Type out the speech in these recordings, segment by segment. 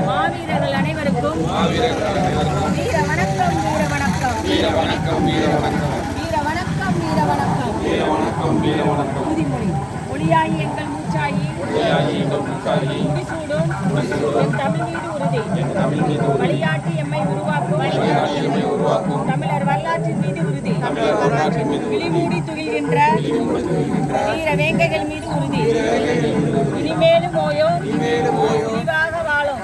மாவீரர்கள் அனைவருக்கும் வீர வணக்கம், வீர வணக்கம், வீர வணக்கம், வீர வணக்கம், வீர வணக்கம், வீர வணக்கம், வீர வணக்கம், வீர வணக்கம். உறுதிமொழி. ஒளியாகி எங்கள் மூச்சாகி, ஒளியாகி எங்கள் மூச்சாகி, முடிசூடும் என் தமிழ் மீது உறுதி, என் தமிழ் மீது வழிகாட்டி எம்மை உருவாக்கும், வழிகாட்டி எம்மை உருவாக்கும் தமிழர் வரலாற்றின் மீது உறுதி, தமிழர் வரலாற்றின் மீது விழிமூடி துகில்கின்ற வீர வேங்கைகள் மீது உறுதி. இனிமேலும் ஓயோம், விரிவாக வாழும்,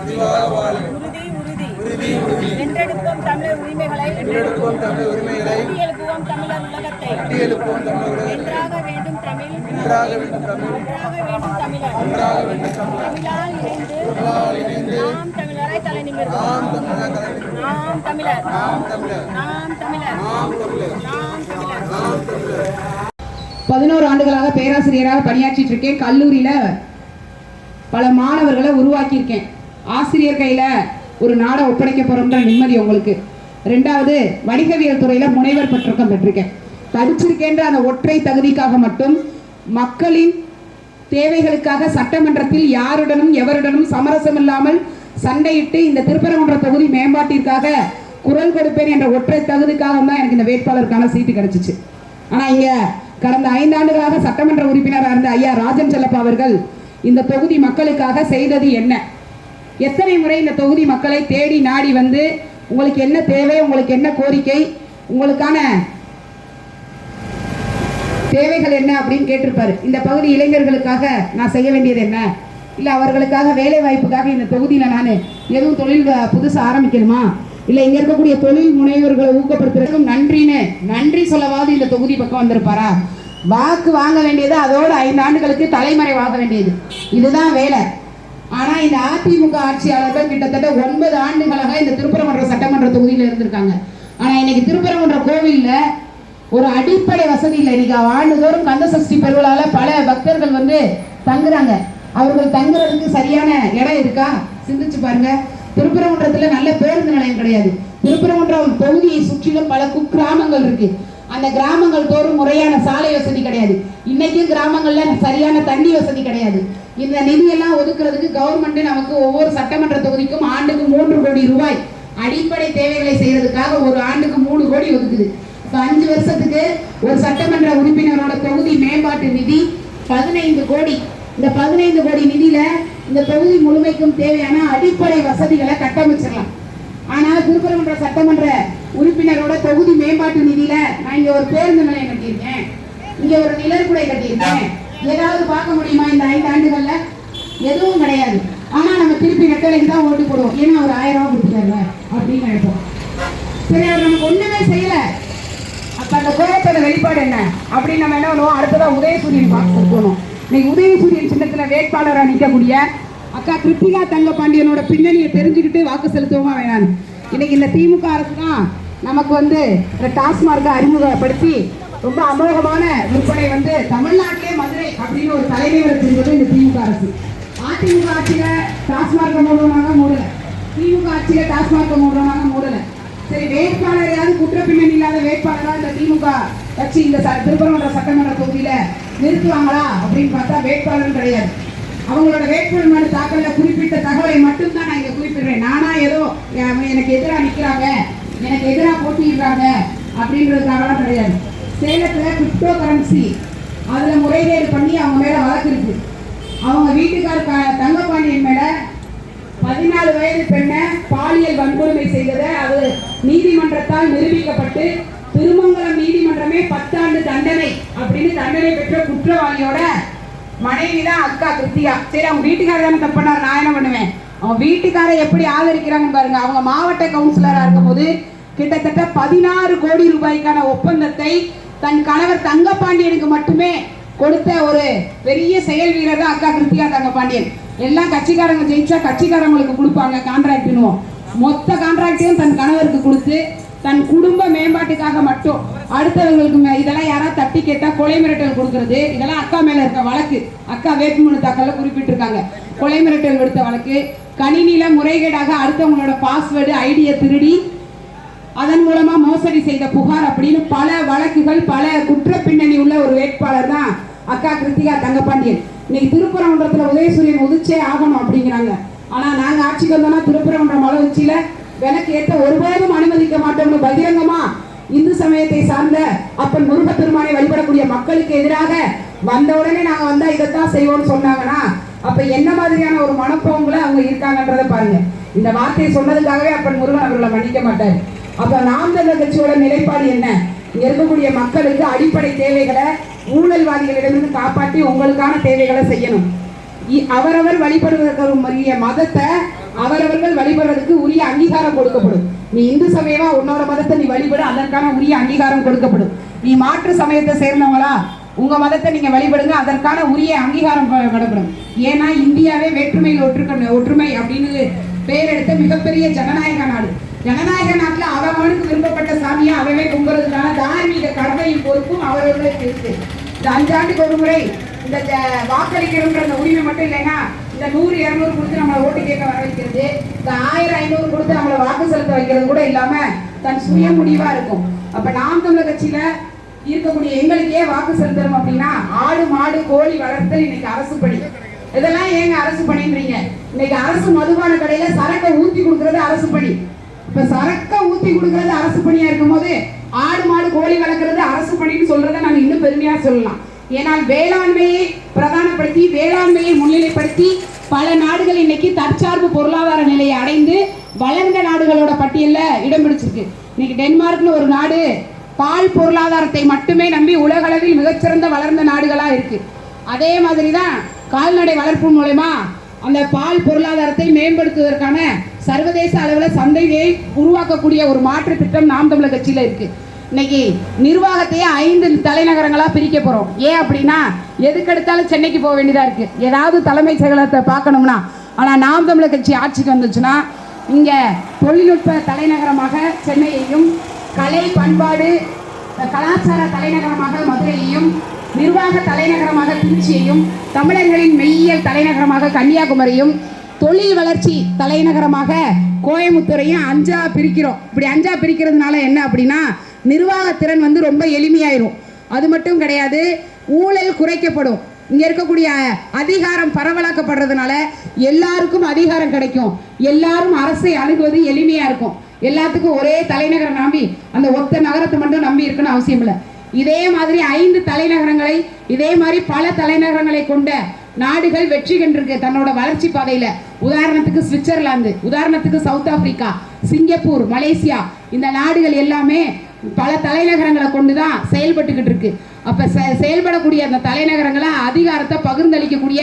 உறுதி உறுதி உறுதி. வென்றெடுப்போம் தமிழர் உரிமைகளை, வென்றெடுப்போம் தமிழர் உரிமைகளை, எழுப்புவோம் தமிழர் உலகத்தை, எழுப்புவோம் தமிழர். வென்றாக வேண்டும் தமிழ், வென்றாக வேண்டும் தமிழ், வென்றாக வேண்டும் தமிழர், வென்றாக வேண்டும் தமிழ். தமிழால் இணைந்து நாம் தமிழரை தலை நிமிர்வோம், நாம் தமிழர், நாம் தமிழர், நாம் தமிழர், நாம் தமிழர், நாம் தமிழர், நாம் தமிழர். 11 ஆண்டுகளாக பேராசிரியராக பணியாற்றிட்டு இருக்கேன். கல்லூரியில பல மாணவர்களை உருவாக்கியிருக்கேன். ஆசிரியர் கையில ஒரு நாடை ஒப்படைக்க போறோம்ன்ற நிம்மதி உங்களுக்கு. 2வது வணிகவியல் துறையில முனைவர் பட்டம் பெற்றிருக்கேன். படிச்சிருக்கேன்ற அந்த ஒற்றை தகுதிக்காக மட்டும் மக்களின் தேவைகளுக்காக சட்டமன்றத்தில் யாருடனும் எவருடனும் சமரசம் இல்லாமல் சண்டையிட்டு இந்த திருப்பரங்குன்ற தொகுதி மேம்பாட்டிற்காக குரல் கொடுப்பேன் என்ற ஒற்றை தகுதிக்காக தான் எனக்கு இந்த வேட்பாளருக்கான சீட்டு கிடைச்சிச்சு. ஆனா இங்க கடந்த 5 ஆண்டுகளாக சட்டமன்ற உறுப்பினராக இருந்த ஐயா ராஜன் செல்லப்பா அவர்கள் இந்த தொகுதி மக்களுக்காக செய்தது என்ன? எத்தனை முறை இந்த தொகுதி மக்களை தேடி நாடி வந்து உங்களுக்கு என்ன தேவை, உங்களுக்கு என்ன கோரிக்கை, உங்களுக்கான தேவைகள் என்ன அப்படின்னு கேட்டிருப்பாரு. இந்த பகுதி இளைஞர்களுக்காக நான் செய்ய வேண்டியது என்ன, இல்லை அவர்களுக்காக வேலை வாய்ப்புக்காக இந்த தொகுதியில் நான் எதுவும் தொழில் புதுசாக ஆரம்பிக்கணுமா, இல்லை இங்கே இருக்கக்கூடிய தொழில் முனைவர்களை ஊக்கப்படுத்துறதுக்கும் நன்றி சொல்லவாது இந்த தொகுதி பக்கம் வந்திருப்பாரா? வாக்கு வாங்க வேண்டியது அதோட 5 ஆண்டுகளுக்கு தலைமறைவாக வேண்டியது, இதுதான் வேலை. ஆனா இந்த அதிமுக ஆட்சியாளர்கள் கிட்டத்தட்ட 9 ஆண்டுகளாக இந்த திருப்பரங்குன்ற சட்டமன்ற தொகுதியில் இருந்திருக்காங்க. ஆனா இன்னைக்கு திருப்பரங்குன்ற கோவில்ல ஒரு அடிப்படை வசதி இல்லை. இன்னைக்கு ஆண்டுதோறும் கந்த சஷ்டி பெருவிழால பல பக்தர்கள் வந்து தங்குறாங்க. அவர்கள் தங்குறதுக்கு சரியான இடம் இருக்கா? சிந்திச்சு பாருங்க. திருப்பரங்குன்றத்துல நல்ல பேருந்து நிலையம் கிடையாது. திருப்பரங்குன்றம் தொகுதியை சுற்றிலும் பல குக்கிராமங்கள் இருக்கு. அந்த கிராமங்கள் தோறும் முறையான சாலை வசதி கிடையாது. இன்னைக்கும் கிராமங்கள்ல சரியான தண்ணி வசதி கிடையாது. இந்த நிதியெல்லாம் ஒதுக்குறதுக்கு கவர்மெண்ட் நமக்கு ஒவ்வொரு சட்டமன்ற தொகுதிக்கும் ஆண்டுக்கு 3 கோடி ரூபாய் அடிப்படை தேவைகளை செய்யறதுக்காக ஒரு ஆண்டுக்கு 3 கோடி ஒதுக்குது. இப்ப 5 வருஷத்துக்கு ஒரு சட்டமன்ற உறுப்பினரோட தொகுதி மேம்பாட்டு நிதி 15 கோடி. இந்த 15 கோடி நிதியில இந்த தொகுதி முழுமைக்கும் தேவையான அடிப்படை வசதிகளை கட்டமைச்சிடலாம். ஆனா திருப்பரங்குன்ற சட்டமன்ற உறுப்பினரோட தொகுதி மேம்பாட்டு நிதியில நான் இங்க ஒரு பேருந்து நிலையம் கட்டியிருக்கேன், இங்க ஒரு நிழற்குடை கட்டியிருக்கேன், ஏதாவது பார்க்க முடியுமா? இந்த 5 ஆண்டுகள்ல எதுவும் கிடையாது. ஆனா நம்ம திருப்பி வெட்டலைக்கு தான் ஓட்டு போடுவோம். ஏன்னா ஒரு 1000 ரூபாய் கொடுத்துட்டாரு அப்படின்னு நினைப்போம். சரி, அவர் நமக்கு ஒண்ணுமே செய்யல. அப்ப அந்த கோபத்தோட வெளிப்பாடு என்ன அப்படின்னு நம்ம என்ன பண்ணுவோம்? அடுத்ததான் உதயசூரியன் பார்க்க இருக்கணும். இன்னைக்கு உதயசூரியன் சின்னத்துல வேட்பாளராக நிற்கக்கூடிய அக்கா கிருத்திகா தங்கபாண்டியனோட பின்னணியை தெரிஞ்சுக்கிட்டு வாக்கு செலுத்துவோமா வேணாம்? இன்னைக்கு இந்த திமுக அரசு தான் நமக்கு வந்து டாஸ்மார்க்கை அறிமுகப்படுத்தி ரொம்ப அமோகமான விற்பனை வந்து தமிழ்நாட்டிலே மதுரை அப்படின்னு ஒரு தலைமையை வச்சிருக்கிறது இந்த திமுக அரசு. அதிமுக ஆட்சியில டாஸ்மார்க்கை மூடுறவனாக மூடல, திமுக ஆட்சியில டாஸ்மார்க்கை மூடுறவனாக மூடல. சரி, வேட்பாளரையாவது குற்ற பின்னணி இல்லாத வேட்பாளரா இந்த திமுக கட்சி இந்த திருப்பரங்குன்ற சட்டமன்ற தொகுதியில நிறுத்துவாங்களா அப்படின்னு பார்த்தா வேட்பாளரும் கிடையாது. அவங்களோட வேட்புமனு தாக்கல்ல குறிப்பிட்ட தகவலை மட்டும்தான் நான் இங்க குறிப்பிடுறேன். நானா ஏதோ எனக்கு எதிராக நிற்கிறாங்க, எனக்கு எதிராக போட்டிடுறாங்க அப்படின்றதுக்காகலாம் கிடையாது. சேலத்துல கிரிப்டோ கரன்சி அதுல முறைகேடு பண்ணி அவங்க மேல வழக்கு இருக்கு. அவங்க வீட்டுக்கார தங்கபாண்டியன் மேல 14 வயது பெண்ணை பாலியல் வன்கொடுமை செய்ததை அது நீதிமன்றத்தால் நிரூபிக்கப்பட்டு திருமங்கலம் நீதிமன்றமே 10 ஆண்டு தண்டனை அப்படின்னு தண்டனை பெற்ற குற்றவாளியோட மனைவிதான் அக்கா கிருத்திகா. சரி, அவங்க வீட்டுக்காரர் தானே தப்பு பண்ணாரு, நான் என்ன பண்ணுவேன்? அவங்க வீட்டுக்காரை எப்படி ஆதரிக்கிறாங்கன்னு பாருங்க. அவங்க மாவட்ட கவுன்சிலரா இருக்கும் போது கிட்டத்தட்ட 16 கோடி ரூபாய்க்கான ஒப்பந்தத்தை தன் கணவர் தங்கபாண்டியனுக்கு மட்டுமே கொடுத்த ஒரு பெரிய செயல் வீரர் தான் அக்கா கிருத்திகா தங்கபாண்டியன். எல்லாம் கட்சிக்காரங்க ஜெயிச்சா கட்சிக்காரங்களுக்கு கொடுப்பாங்க கான்ட்ராக்ட்னுவோம். மொத்த கான்ட்ராக்டையும் தன் கணவருக்கு கொடுத்து தன் குடும்ப மேம்பாட்டுக்காக மட்டும் அடுத்தவங்களுக்கு இதெல்லாம் யாராவது தட்டி கேட்டா கொலை மிரட்டல் கொடுக்கறது, இதெல்லாம் அக்கா மேல இருக்க வழக்கு. அக்கா வேட்புமனு தாக்கல்ல குறிப்பிட்டிருக்காங்க. கொலை மிரட்டல் விடுத்த வழக்கு, கணினியில முறைகேடாக அடுத்தவங்களோட பாஸ்வேர்டு ஐடியை திருடி அதன் மூலமா மோசடி செய்த புகார் அப்படின்னு பல வழக்குகள், பல குற்ற பின்னணி உள்ள ஒரு வேட்பாளர் தான் அக்கா கிருத்திகா தங்கபாண்டியன். இன்னைக்கு திருப்பரங்குன்றத்துல உதயசூரியன் உதிச்சே ஆகணும் அப்படிங்கிறாங்க. ஆனா நாங்க ஆட்சிக்கு வந்தோம்னா திருப்பரங்குன்றம் மலை உச்சியில விலக்கு ஏற்ற ஒருபோதும் அனுமதிக்க மாட்டோம்னு பகிரங்கமா இந்து சமயத்தை சார்ந்த அப்பன் முருகப்பெருமானை வழிபடக்கூடிய மக்களுக்கு எதிராக வந்த உடனே நாங்க வந்தா இதைத்தான் செய்வோம்னு சொன்னாங்கன்னா அப்ப என்ன மாதிரியான ஒரு மனப்போங்குல அவங்க இருக்காங்கன்றத பாருங்க. இந்த வார்த்தையை சொன்னதுக்காகவே அப்பன் முருகன் அவர்களை மன்னிக்க மாட்டாரு. அப்ப நாம் தமிழர் கட்சியோட நிலைப்பாடு என்ன? இங்க இருக்கக்கூடிய மக்களுக்கு அடிப்படை தேவைகளை ஊழல்வாதிகளிடமிருந்து காப்பாற்றி உங்களுக்கான தேவைகளை செய்யணும். அவரவர் வழிபடுவதற்கு மதத்தை அவரவர்கள் வழிபடுறதுக்கு உரிய அங்கீகாரம் கொடுக்கப்படும். நீ இந்து சமயமா உன்னோட மதத்தை நீ வழிபடு, அதற்கான உரிய அங்கீகாரம் கொடுக்கப்படும். நீ மாற்று சமயத்தை சேர்ந்தவங்களா உங்க மதத்தை நீங்க வழிபடுங்க, அதற்கான உரிய அங்கீகாரம் கொடுக்கப்படும். ஏன்னா இந்தியாவே வேற்றுமையில் ஒற்றுமை அப்படின்னு பெயர் எடுத்த மிகப்பெரிய ஜனநாயக நாடு. ஜனநாயக நாட்டுல அவனுக்கு விருப்பப்பட்ட சாமியை அவவே கும்புறதுக்கான தார்மீக கடமையும் பொறுப்பும் அவர்களுக்கு இருக்கு. இந்த 5 ஆண்டுக்கு ஒரு முறை இந்த வாக்களிக்கணுன்ற அந்த உரிமை மட்டும் இல்லைன்னா இந்த 100-200 கொடுத்து நம்மளை ஓட்டு கேட்க வர வைக்கிறது, இந்த 1000-500 கொடுத்து நம்மளை வாக்கு செலுத்த வைக்கிறது கூட இல்லாம தன் சுய முடிவா இருக்கும். அப்ப நாம் தமிழர் கட்சியில இருக்கக்கூடிய எங்களுக்கே வாக்கு செலுத்தணும் அப்படின்னா ஆடு மாடு கோழி வளர்த்தல் இன்னைக்கு அரசு பணி. இதெல்லாம் ஏங்க அரசு பணின்றீங்க? இன்னைக்கு அரசு மதுபான கடையில சரக்கை ஊத்தி கொடுக்கறது அரசு பணி. இப்ப சரக்கை ஊத்தி கொடுக்கறது அரசு பணியா இருக்கும் போது ஆடு மாடு கோழி வளர்க்கறது அரசு பணின்னு சொல்றதை நாங்க இன்னும் பெருமையா சொல்லலாம். ஏனால் வேளாண்மையை பிரதானப்படுத்தி வேளாண்மையை முன்னிலைப்படுத்தி பல நாடுகள் இன்னைக்கு தற்சார்பு பொருளாதார நிலையை அடைந்து வளர்ந்த நாடுகளோட பட்டியல்ல இடம் பிடிச்சிருக்கு. இன்னைக்கு டென்மார்க்னு ஒரு நாடு பால் பொருளாதாரத்தை மட்டுமே நம்பி உலகளவில் மிகச்சிறந்த வளர்ந்த நாடுகளா இருக்கு. அதே மாதிரிதான் கால்நடை வளர்ப்பு மூலமா அந்த பால் பொருளாதாரத்தை மேம்படுத்துவதற்கான சர்வதேச அளவில் சந்தையை உருவாக்கக்கூடிய ஒரு மாற்று திட்டம் நாம் தமிழர் கட்சியில இருக்கு. இன்னைக்கு நிர்வாகத்தையே 5 தலைநகரங்களா பிரிக்க போறோம். ஏன் அப்படின்னா எதுக்கெடுத்தாலும் சென்னைக்கு போக வேண்டியதா இருக்கு ஏதாவது தலைமைச் செயலகத்தை பார்க்கணும்னா. ஆனா நாம் தமிழர் கட்சி ஆட்சிக்கு வந்துச்சுன்னா இங்க தொழில்நுட்ப தலைநகரமாக சென்னையையும், கலை பண்பாடு கலாச்சார தலைநகரமாக மதுரையையும், நிர்வாக தலைநகரமாக திருச்சியையும், தமிழர்களின் மெய்யியல் தலைநகரமாக கன்னியாகுமரியும், தொழில் வளர்ச்சி தலைநகரமாக கோயம்புத்தூரையும் 5ஆ பிரிக்கிறோம். இப்படி 5ஆ பிரிக்கிறதுனால என்ன அப்படின்னா நிர்வாகத்திறன் ரொம்ப எளிமையாயிரும். அது மட்டும் கிடையாது, ஊழல் குறைக்கப்படும். இங்க இருக்கக்கூடிய அதிகாரம் பரவலாக்கப்படுறதுனால எல்லாருக்கும் அதிகாரம் கிடைக்கும். எல்லாரும் அரசை அணுகுவது எளிமையா இருக்கும். எல்லாத்துக்கும் ஒரே தலைநகரம் நம்பி அந்த ஒத்த நகரத்தை மட்டும் நம்பி இருக்குன்னு அவசியம் இல்லை. இதே மாதிரி 5 தலைநகரங்களை இதே மாதிரி பல தலைநகரங்களை கொண்ட நாடுகள் வெற்றி கண்டிருக்கு தன்னோட வளர்ச்சி பாதையில. உதாரணத்துக்கு சுவிட்சர்லாந்து, உதாரணத்துக்கு சவுத் ஆப்பிரிக்கா, சிங்கப்பூர், மலேசியா, இந்த நாடுகள் எல்லாமே பல தலைநகரங்களை கொண்டுதான் செயல்பட்டுக்கிட்டு இருக்கு. அப்ப செயல்படக்கூடிய அந்த தலைநகரங்களை அதிகாரத்தை பகிர்ந்தளிக்கக்கூடிய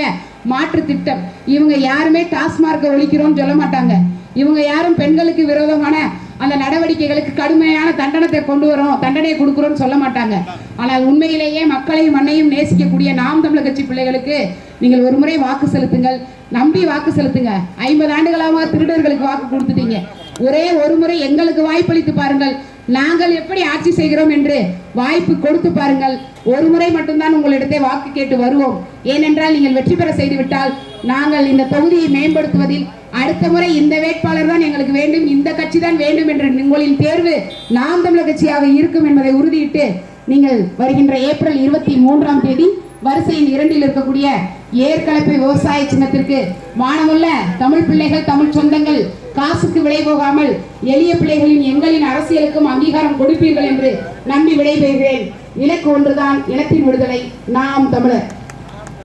மாற்று திட்டம். இவங்க யாருமே டாஸ்மார்க்கை ஒழிக்கிறோம்னு சொல்ல மாட்டாங்க. இவங்க யாரும் பெண்களுக்கு விரோதமான அந்த நடவடிக்கைகளுக்கு கடுமையான தண்டனையை கொண்டு வரோம், தண்டனையை கொடுக்குறோம்னு சொல்ல மாட்டாங்க. ஆனால் உண்மையிலேயே மக்களையும் மண்ணையும் நேசிக்கக்கூடிய நாம் தமிழர் கட்சி பிள்ளைகளுக்கு நீங்கள் ஒரு முறை வாக்கு செலுத்துங்கள், நம்பி வாக்கு செலுத்துங்க. 50 ஆண்டுகளாக திருடர்களுக்கு வாக்கு கொடுத்துட்டீங்க. ஒரே ஒரு முறை எங்களுக்கு வாய்ப்பளித்து பாருங்கள், நாங்கள் எப்படி ஆட்சி செய்கிறோம் என்று வாய்ப்பு கொடுத்து பாருங்கள். ஒரு முறை மட்டும்தான் உங்களிடத்தை வாக்கு கேட்டு வருவோம். ஏனென்றால் நீங்கள் வெற்றி பெற செய்துவிட்டால் நாங்கள் இந்த தொகுதியை மேம்படுத்துவதில் அடுத்த முறை இந்த வேட்பாளர் தான் எங்களுக்கு வேண்டும், இந்த கட்சி தான் வேண்டும் என்ற உங்களின் தேர்வு நாம் தமிழர் கட்சியாக இருக்கும் என்பதை உறுதியிட்டு நீங்கள் வருகின்ற ஏப்ரல் 23ஆம் தேதி வரிசையில் 2இல் இருக்கக்கூடிய ஏற்கலப்பை விவசாய சின்னத்திற்கு மானமுள்ள தமிழ் பிள்ளைகள், தமிழ் சொந்தங்கள் காசுக்கு விடை போகாமல் எளிய பிள்ளைகளின் எங்களின் அரசியலுக்கும் அங்கீகாரம் கொடுப்பீர்கள் என்று நம்பி விடைபெறுகிறேன். இலக்கு ஒன்றுதான், இனத்தின் விடுதலை, நாம் தமிழர்.